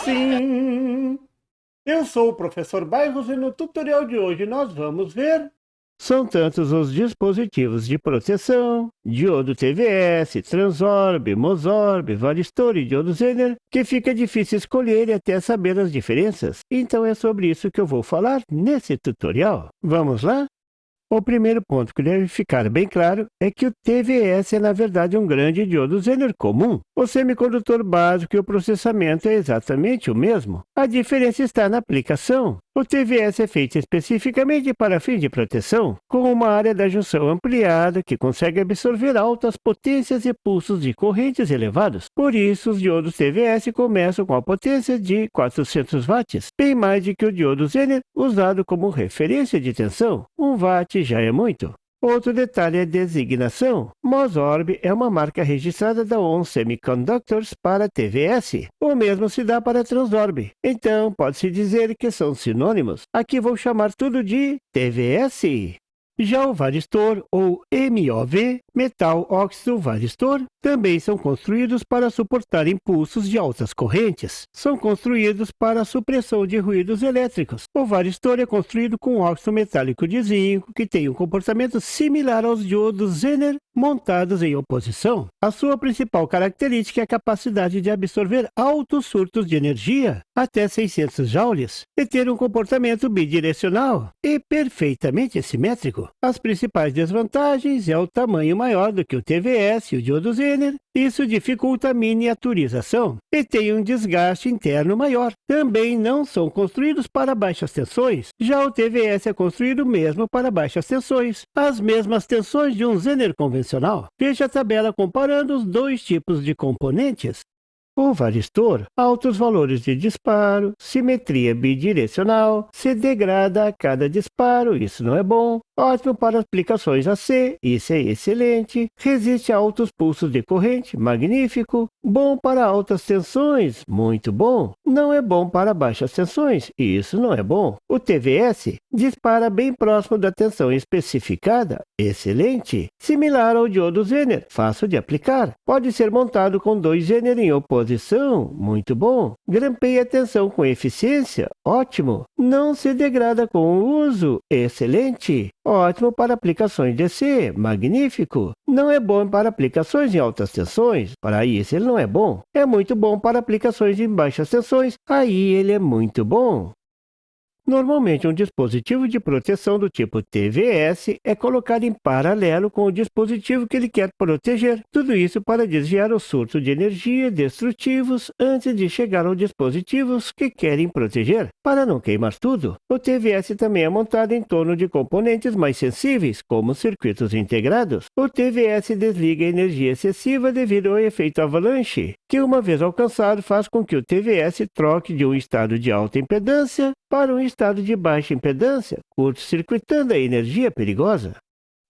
Sim, eu sou o professor Bairros e no tutorial de hoje nós vamos ver... São tantos os dispositivos de proteção, diodo TVS, Transorb, Mosorb, Varistor e diodo Zener, que fica difícil escolher e até saber as diferenças. Então é sobre isso que eu vou falar nesse tutorial. Vamos lá? O primeiro ponto que deve ficar bem claro é que o TVS é na verdade um grande diodo Zener comum. O semicondutor básico e o processamento é exatamente o mesmo. A diferença está na aplicação. O TVS é feito especificamente para fins de proteção, com uma área da junção ampliada que consegue absorver altas potências e pulsos de correntes elevados. Por isso, os diodos TVS começam com a potência de 400 watts, bem mais do que o diodo Zener, usado como referência de tensão. 1 watt já é muito. Outro detalhe é a designação. Mosorb é uma marca registrada da ON Semiconductors para TVS. O mesmo se dá para Transorb. Então, pode-se dizer que são sinônimos. Aqui vou chamar tudo de TVS. Já o varistor, ou MOV, metal óxido varistor, também são construídos para suportar impulsos de altas correntes. São construídos para a supressão de ruídos elétricos. O varistor é construído com óxido metálico de zinco, que tem um comportamento similar aos diodos Zener montados em oposição. A sua principal característica é a capacidade de absorver altos surtos de energia, até 600 joules, e ter um comportamento bidirecional e perfeitamente simétrico. As principais desvantagens é o tamanho maior do que o TVS e o diodo Zener. Isso dificulta a miniaturização e tem um desgaste interno maior. Também não são construídos para baixas tensões. Já o TVS é construído mesmo para baixas tensões, as mesmas tensões de um Zener convencional. Veja a tabela comparando os dois tipos de componentes. O varistor, altos valores de disparo, simetria bidirecional, se degrada a cada disparo, isso não é bom. Ótimo para aplicações AC, isso é excelente. Resiste a altos pulsos de corrente, magnífico. Bom para altas tensões, muito bom. Não é bom para baixas tensões, isso não é bom. O TVS dispara bem próximo da tensão especificada, excelente. Similar ao diodo Zener, fácil de aplicar. Pode ser montado com 2 Zener em oposição, muito bom. Grampeia a tensão com eficiência, ótimo. Não se degrada com o uso, excelente. Ótimo para aplicações DC, magnífico. Não é bom para aplicações em altas tensões, para isso ele não é bom. É muito bom para aplicações em baixas tensões, aí ele é muito bom. Normalmente, um dispositivo de proteção do tipo TVS é colocado em paralelo com o dispositivo que ele quer proteger. Tudo isso para desviar o surto de energia destrutivos antes de chegar aos dispositivos que querem proteger, para não queimar tudo. O TVS também é montado em torno de componentes mais sensíveis, como circuitos integrados. O TVS desliga a energia excessiva devido ao efeito avalanche, que uma vez alcançado faz com que o TVS troque de um estado de alta impedância para um estado de baixa impedância, curto-circuitando a energia perigosa.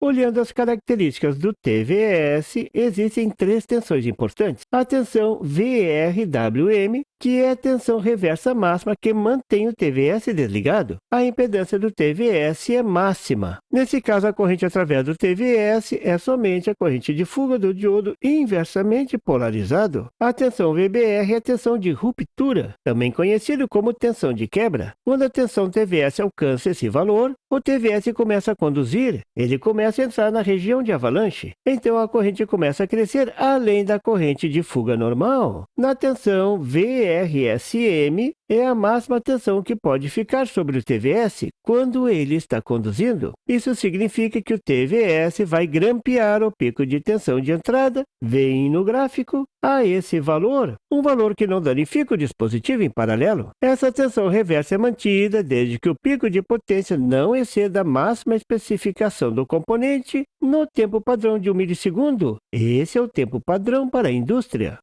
Olhando as características do TVS, existem 3 tensões importantes. A tensão VRWM, que é a tensão reversa máxima que mantém o TVS desligado. A impedância do TVS é máxima. Nesse caso, a corrente através do TVS é somente a corrente de fuga do diodo inversamente polarizado. A tensão VBR é a tensão de ruptura, também conhecido como tensão de quebra. Quando a tensão TVS alcança esse valor, o TVS começa a conduzir, ele começa a entrar na região de avalanche. Então a corrente começa a crescer além da corrente de fuga normal. Na tensão VRSM é a máxima tensão que pode ficar sobre o TVS quando ele está conduzindo. Isso significa que o TVS vai grampear o pico de tensão de entrada, vem no gráfico, a esse valor, um valor que não danifica o dispositivo em paralelo. Essa tensão reversa é mantida desde que o pico de potência não exceda a máxima especificação do componente no tempo padrão de 1 milissegundo. Esse é o tempo padrão para a indústria.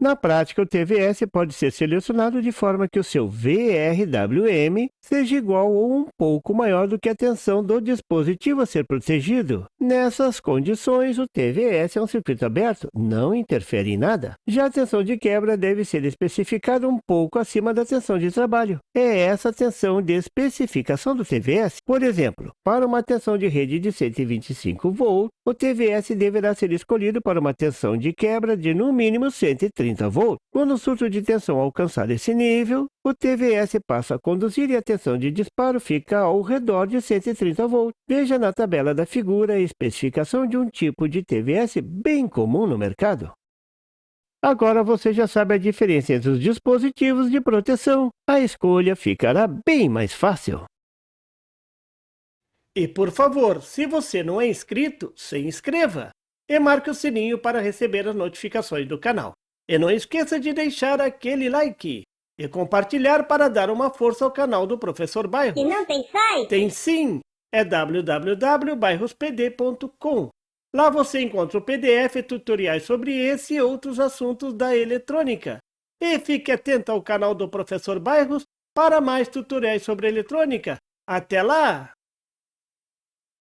Na prática, o TVS pode ser selecionado de forma que o seu VRWM seja igual ou um pouco maior do que a tensão do dispositivo a ser protegido. Nessas condições, o TVS é um circuito aberto, não interfere em nada. Já a tensão de quebra deve ser especificada um pouco acima da tensão de trabalho. É essa a tensão de especificação do TVS. Por exemplo, para uma tensão de rede de 125 V, o TVS deverá ser escolhido para uma tensão de quebra de no mínimo 130 volts. Quando o surto de tensão alcançar esse nível, o TVS passa a conduzir e a tensão de disparo fica ao redor de 130 volts. Veja na tabela da figura a especificação de um tipo de TVS bem comum no mercado. Agora você já sabe a diferença entre os dispositivos de proteção. A escolha ficará bem mais fácil. E por favor, se você não é inscrito, se inscreva e marque o sininho para receber as notificações do canal. E não esqueça de deixar aquele like e compartilhar para dar uma força ao canal do Professor Bairros. E não tem site? Tem sim, é www.bairrospd.com. Lá você encontra o PDF e tutoriais sobre esse e outros assuntos da eletrônica. E fique atento ao canal do Professor Bairros para mais tutoriais sobre eletrônica. Até lá!